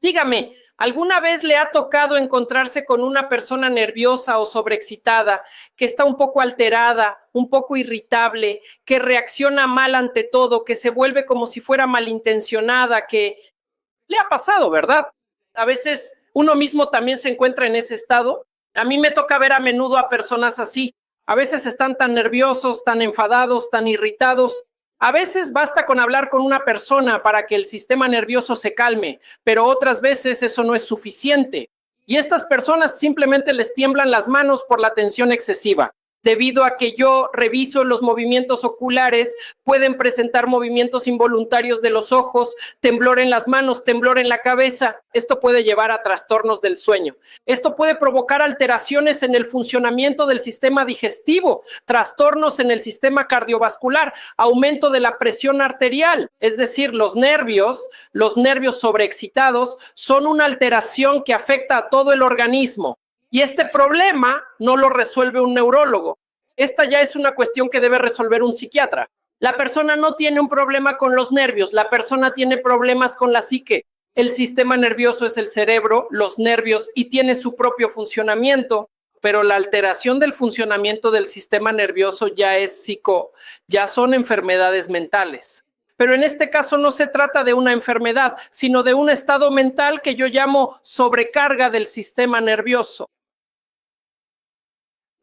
Dígame, ¿alguna vez le ha tocado encontrarse con una persona nerviosa o sobreexcitada, que está un poco alterada, un poco irritable, que reacciona mal ante todo, que se vuelve como si fuera malintencionada, que le ha pasado, ¿verdad? A veces uno mismo también se encuentra en ese estado. A mí me toca ver a menudo a personas así. A veces están tan nerviosos, tan enfadados, tan irritados. A veces basta con hablar con una persona para que el sistema nervioso se calme, pero otras veces eso no es suficiente. Y estas personas simplemente les tiemblan las manos por la tensión excesiva. Debido a que yo reviso los movimientos oculares, pueden presentar movimientos involuntarios de los ojos, temblor en las manos, temblor en la cabeza. Esto puede llevar a trastornos del sueño. Esto puede provocar alteraciones en el funcionamiento del sistema digestivo, trastornos en el sistema cardiovascular, aumento de la presión arterial. Es decir, los nervios sobreexcitados son una alteración que afecta a todo el organismo. Y este problema no lo resuelve un neurólogo. Esta ya es una cuestión que debe resolver un psiquiatra. La persona no tiene un problema con los nervios, la persona tiene problemas con la psique. El sistema nervioso es el cerebro, los nervios, y tiene su propio funcionamiento, pero la alteración del funcionamiento del sistema nervioso ya son enfermedades mentales. Pero en este caso no se trata de una enfermedad, sino de un estado mental que yo llamo sobrecarga del sistema nervioso.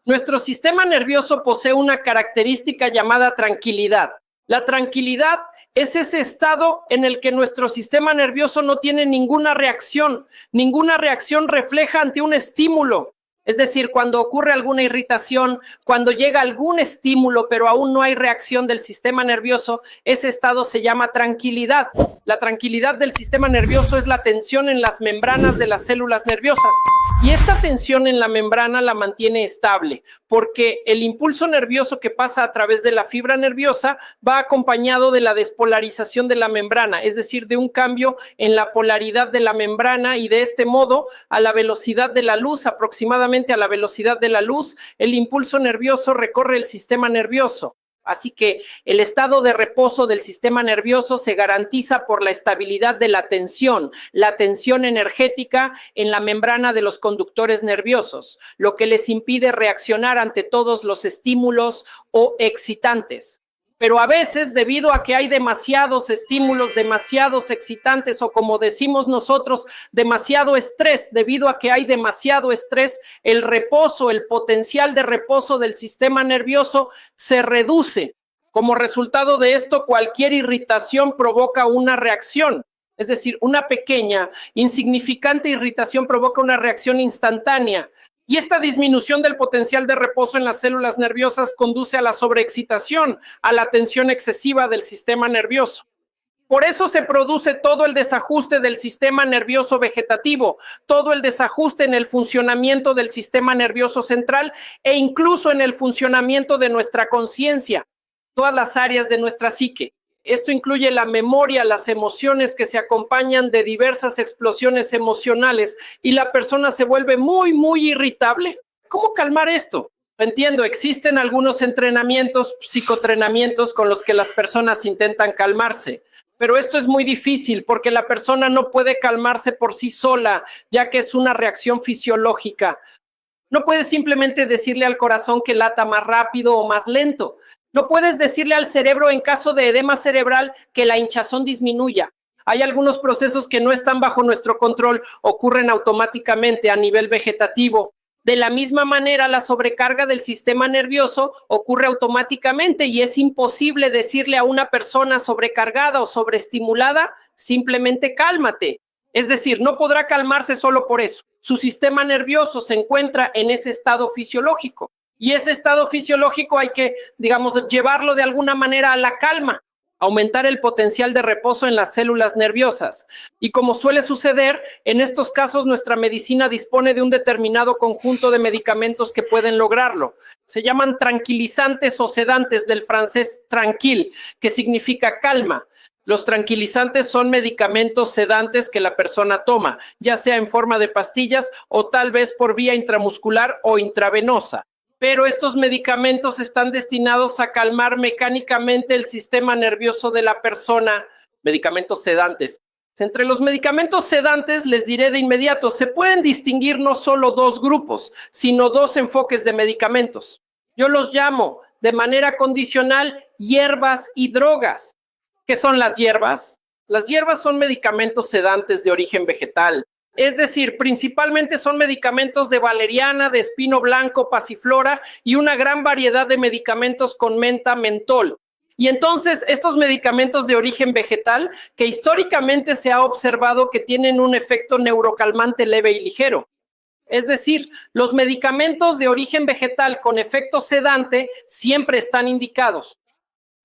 Nuestro sistema nervioso posee una característica llamada tranquilidad. La tranquilidad es ese estado en el que nuestro sistema nervioso no tiene ninguna reacción refleja ante un estímulo. Es decir, cuando ocurre alguna irritación, cuando llega algún estímulo, pero aún no hay reacción del sistema nervioso, ese estado se llama tranquilidad. La tranquilidad del sistema nervioso es la tensión en las membranas de las células nerviosas. Y esta tensión en la membrana la mantiene estable, porque el impulso nervioso que pasa a través de la fibra nerviosa va acompañado de la despolarización de la membrana, es decir, de un cambio en la polaridad de la membrana, y de este modo, a la velocidad de la luz, aproximadamente a la velocidad de la luz, el impulso nervioso recorre el sistema nervioso. Así que el estado de reposo del sistema nervioso se garantiza por la estabilidad de la tensión energética en la membrana de los conductores nerviosos, lo que les impide reaccionar ante todos los estímulos o excitantes. Pero a veces, debido a que hay demasiados estímulos, demasiados excitantes, o como decimos nosotros, demasiado estrés, debido a que hay demasiado estrés, el reposo, el potencial de reposo del sistema nervioso se reduce. Como resultado de esto, cualquier irritación provoca una reacción. Es decir, una pequeña, insignificante irritación provoca una reacción instantánea. Y esta disminución del potencial de reposo en las células nerviosas conduce a la sobreexcitación, a la tensión excesiva del sistema nervioso. Por eso se produce todo el desajuste del sistema nervioso vegetativo, todo el desajuste en el funcionamiento del sistema nervioso central e incluso en el funcionamiento de nuestra conciencia, todas las áreas de nuestra psique. Esto incluye la memoria, las emociones que se acompañan de diversas explosiones emocionales, y la persona se vuelve muy, muy irritable. ¿Cómo calmar esto? Entiendo, existen algunos entrenamientos, psicotrenamientos con los que las personas intentan calmarse, pero esto es muy difícil porque la persona no puede calmarse por sí sola, ya que es una reacción fisiológica. No puedes simplemente decirle al corazón que lata más rápido o más lento. No puedes decirle al cerebro, en caso de edema cerebral, que la hinchazón disminuya. Hay algunos procesos que no están bajo nuestro control, ocurren automáticamente a nivel vegetativo. De la misma manera, la sobrecarga del sistema nervioso ocurre automáticamente, y es imposible decirle a una persona sobrecargada o sobreestimulada, simplemente cálmate. Es decir, no podrá calmarse solo por eso. Su sistema nervioso se encuentra en ese estado fisiológico. Y ese estado fisiológico hay que, llevarlo de alguna manera a la calma, aumentar el potencial de reposo en las células nerviosas. Y como suele suceder, en estos casos nuestra medicina dispone de un determinado conjunto de medicamentos que pueden lograrlo. Se llaman tranquilizantes o sedantes, del francés tranquil, que significa calma. Los tranquilizantes son medicamentos sedantes que la persona toma, ya sea en forma de pastillas o tal vez por vía intramuscular o intravenosa. Pero estos medicamentos están destinados a calmar mecánicamente el sistema nervioso de la persona, medicamentos sedantes. Entre los medicamentos sedantes, les diré de inmediato, se pueden distinguir no solo dos grupos, sino dos enfoques de medicamentos. Yo los llamo de manera condicional hierbas y drogas. ¿Qué son las hierbas? Las hierbas son medicamentos sedantes de origen vegetal. Es decir, principalmente son medicamentos de valeriana, de espino blanco, pasiflora y una gran variedad de medicamentos con menta, mentol. Y entonces estos medicamentos de origen vegetal, que históricamente se ha observado que tienen un efecto neurocalmante leve y ligero. Es decir, los medicamentos de origen vegetal con efecto sedante siempre están indicados.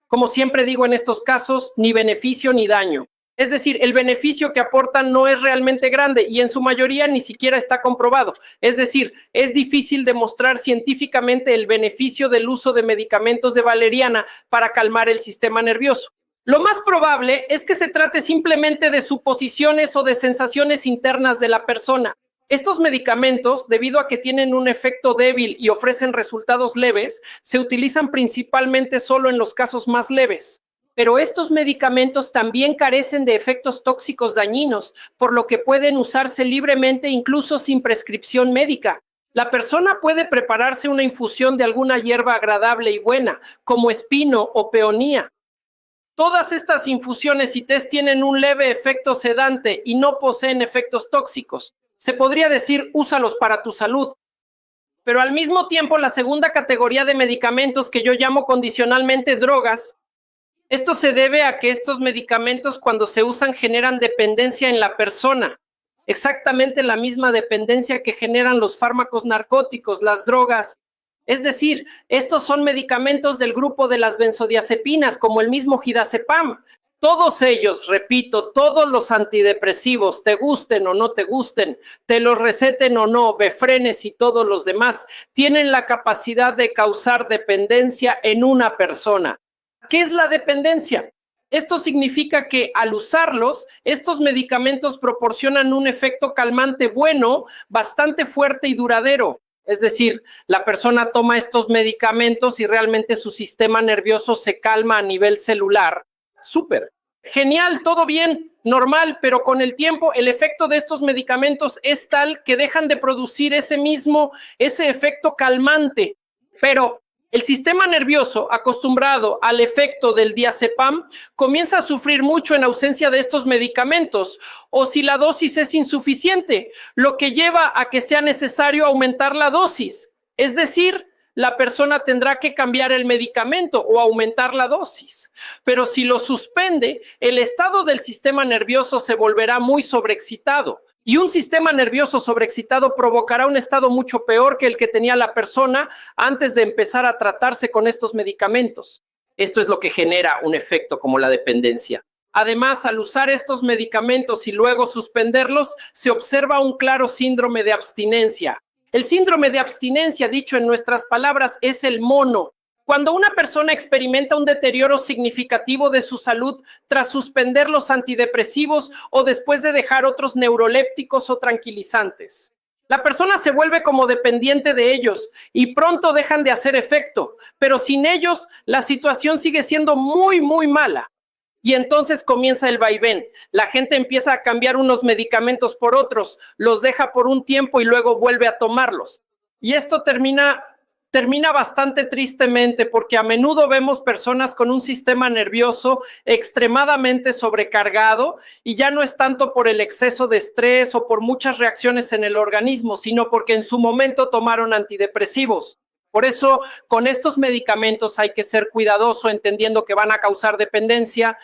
Como siempre digo en estos casos, ni beneficio ni daño. Es decir, el beneficio que aportan no es realmente grande y en su mayoría ni siquiera está comprobado. Es decir, es difícil demostrar científicamente el beneficio del uso de medicamentos de valeriana para calmar el sistema nervioso. Lo más probable es que se trate simplemente de suposiciones o de sensaciones internas de la persona. Estos medicamentos, debido a que tienen un efecto débil y ofrecen resultados leves, se utilizan principalmente solo en los casos más leves. Pero estos medicamentos también carecen de efectos tóxicos dañinos, por lo que pueden usarse libremente incluso sin prescripción médica. La persona puede prepararse una infusión de alguna hierba agradable y buena, como espino o peonía. Todas estas infusiones y tés tienen un leve efecto sedante y no poseen efectos tóxicos. Se podría decir, úsalos para tu salud. Pero al mismo tiempo, la segunda categoría de medicamentos que yo llamo condicionalmente drogas, esto se debe a que estos medicamentos cuando se usan generan dependencia en la persona, exactamente la misma dependencia que generan los fármacos narcóticos, las drogas. Es decir, estos son medicamentos del grupo de las benzodiazepinas, como el mismo Hidazepam. Todos ellos, repito, todos los antidepresivos, te gusten o no te gusten, te los receten o no, Befrenes y todos los demás, tienen la capacidad de causar dependencia en una persona. ¿Qué es la dependencia? Esto significa que al usarlos, estos medicamentos proporcionan un efecto calmante bueno, bastante fuerte y duradero. Es decir, la persona toma estos medicamentos y realmente su sistema nervioso se calma a nivel celular. Súper. Genial, todo bien, normal, pero con el tiempo el efecto de estos medicamentos es tal que dejan de producir ese efecto calmante. Pero el sistema nervioso, acostumbrado al efecto del diazepam, comienza a sufrir mucho en ausencia de estos medicamentos o si la dosis es insuficiente, lo que lleva a que sea necesario aumentar la dosis. Es decir, la persona tendrá que cambiar el medicamento o aumentar la dosis. Pero si lo suspende, el estado del sistema nervioso se volverá muy sobreexcitado. Y un sistema nervioso sobreexcitado provocará un estado mucho peor que el que tenía la persona antes de empezar a tratarse con estos medicamentos. Esto es lo que genera un efecto como la dependencia. Además, al usar estos medicamentos y luego suspenderlos, se observa un claro síndrome de abstinencia. El síndrome de abstinencia, dicho en nuestras palabras, es el mono. Cuando una persona experimenta un deterioro significativo de su salud tras suspender los antidepresivos o después de dejar otros neurolépticos o tranquilizantes, la persona se vuelve como dependiente de ellos y pronto dejan de hacer efecto, pero sin ellos la situación sigue siendo muy, muy mala. Y entonces comienza el vaivén. La gente empieza a cambiar unos medicamentos por otros, los deja por un tiempo y luego vuelve a tomarlos. Y esto termina bastante tristemente porque a menudo vemos personas con un sistema nervioso extremadamente sobrecargado y ya no es tanto por el exceso de estrés o por muchas reacciones en el organismo, sino porque en su momento tomaron antidepresivos. Por eso, con estos medicamentos hay que ser cuidadoso, entendiendo que van a causar dependencia.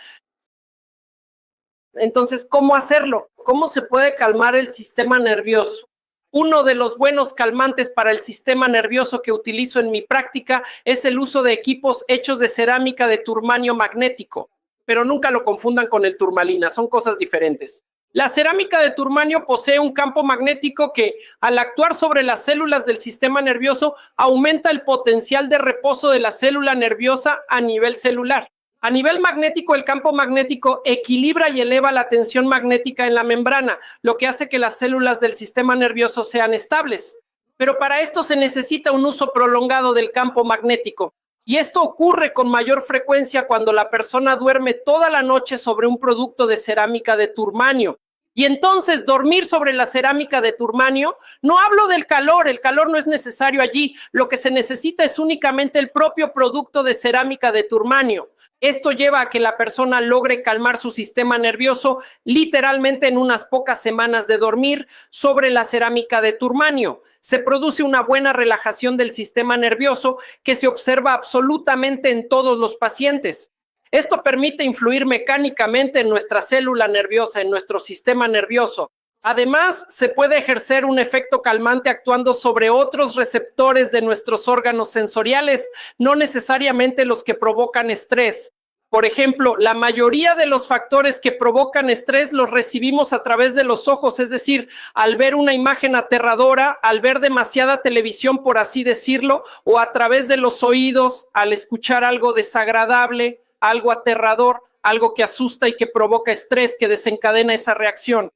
Entonces, ¿cómo hacerlo? ¿Cómo se puede calmar el sistema nervioso? Uno de los buenos calmantes para el sistema nervioso que utilizo en mi práctica es el uso de equipos hechos de cerámica de turmalio magnético, pero nunca lo confundan con el turmalina, son cosas diferentes. La cerámica de turmalio posee un campo magnético que, al actuar sobre las células del sistema nervioso, aumenta el potencial de reposo de la célula nerviosa a nivel celular. A nivel magnético, el campo magnético equilibra y eleva la tensión magnética en la membrana, lo que hace que las células del sistema nervioso sean estables. Pero para esto se necesita un uso prolongado del campo magnético. Y esto ocurre con mayor frecuencia cuando la persona duerme toda la noche sobre un producto de cerámica de turmanio. Y entonces dormir sobre la cerámica de turmanio, no hablo del calor, el calor no es necesario allí, lo que se necesita es únicamente el propio producto de cerámica de turmanio. Esto lleva a que la persona logre calmar su sistema nervioso literalmente en unas pocas semanas de dormir sobre la cerámica de turmanio. Se produce una buena relajación del sistema nervioso que se observa absolutamente en todos los pacientes. Esto permite influir mecánicamente en nuestra célula nerviosa, en nuestro sistema nervioso. Además, se puede ejercer un efecto calmante actuando sobre otros receptores de nuestros órganos sensoriales, no necesariamente los que provocan estrés. Por ejemplo, la mayoría de los factores que provocan estrés los recibimos a través de los ojos, es decir, al ver una imagen aterradora, al ver demasiada televisión, por así decirlo, o a través de los oídos, al escuchar algo desagradable, algo aterrador, algo que asusta y que provoca estrés, que desencadena esa reacción.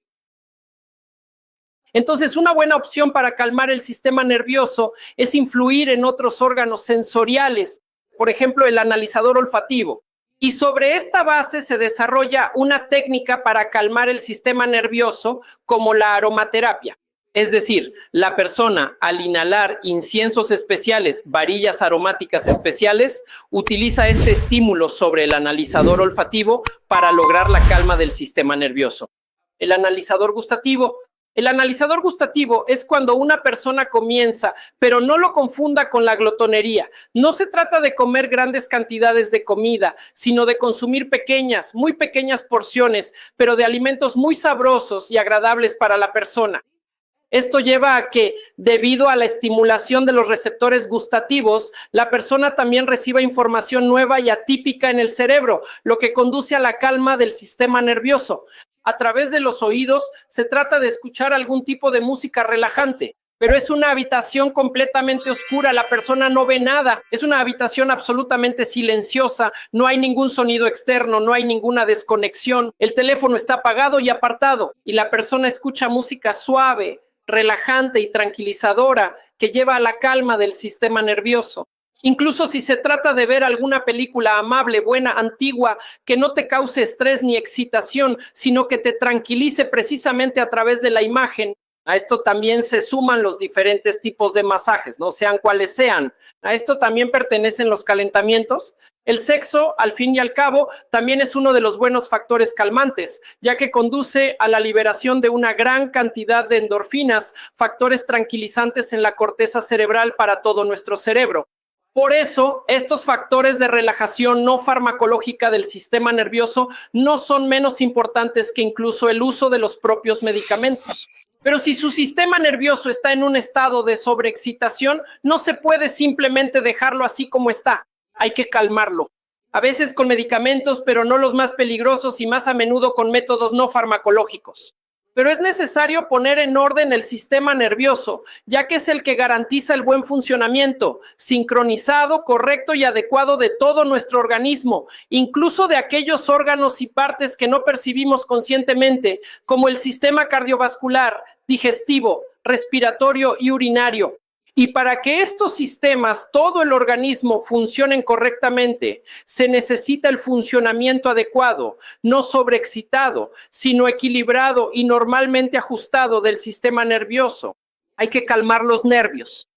Entonces, una buena opción para calmar el sistema nervioso es influir en otros órganos sensoriales, por ejemplo, el analizador olfativo. Y sobre esta base se desarrolla una técnica para calmar el sistema nervioso como la aromaterapia. Es decir, la persona al inhalar inciensos especiales, varillas aromáticas especiales, utiliza este estímulo sobre el analizador olfativo para lograr la calma del sistema nervioso. El analizador gustativo. El analizador gustativo es cuando una persona comienza, pero no lo confunda con la glotonería. No se trata de comer grandes cantidades de comida, sino de consumir pequeñas, muy pequeñas porciones, pero de alimentos muy sabrosos y agradables para la persona. Esto lleva a que, debido a la estimulación de los receptores gustativos, la persona también reciba información nueva y atípica en el cerebro, lo que conduce a la calma del sistema nervioso. A través de los oídos se trata de escuchar algún tipo de música relajante, pero es una habitación completamente oscura, la persona no ve nada, es una habitación absolutamente silenciosa, no hay ningún sonido externo, no hay ninguna desconexión, el teléfono está apagado y apartado, y la persona escucha música suave, relajante y tranquilizadora que lleva a la calma del sistema nervioso. Incluso si se trata de ver alguna película amable, buena, antigua, que no te cause estrés ni excitación, sino que te tranquilice precisamente a través de la imagen. A esto también se suman los diferentes tipos de masajes, no sean cuales sean. A esto también pertenecen los calentamientos. El sexo, al fin y al cabo, también es uno de los buenos factores calmantes, ya que conduce a la liberación de una gran cantidad de endorfinas, factores tranquilizantes en la corteza cerebral para todo nuestro cerebro. Por eso, estos factores de relajación no farmacológica del sistema nervioso no son menos importantes que incluso el uso de los propios medicamentos. Pero si su sistema nervioso está en un estado de sobreexcitación, no se puede simplemente dejarlo así como está. Hay que calmarlo. A veces con medicamentos, pero no los más peligrosos y más a menudo con métodos no farmacológicos. Pero es necesario poner en orden el sistema nervioso, ya que es el que garantiza el buen funcionamiento, sincronizado, correcto y adecuado de todo nuestro organismo, incluso de aquellos órganos y partes que no percibimos conscientemente, como el sistema cardiovascular, digestivo, respiratorio y urinario. Y para que estos sistemas, todo el organismo, funcionen correctamente, se necesita el funcionamiento adecuado, no sobreexcitado, sino equilibrado y normalmente ajustado del sistema nervioso. Hay que calmar los nervios.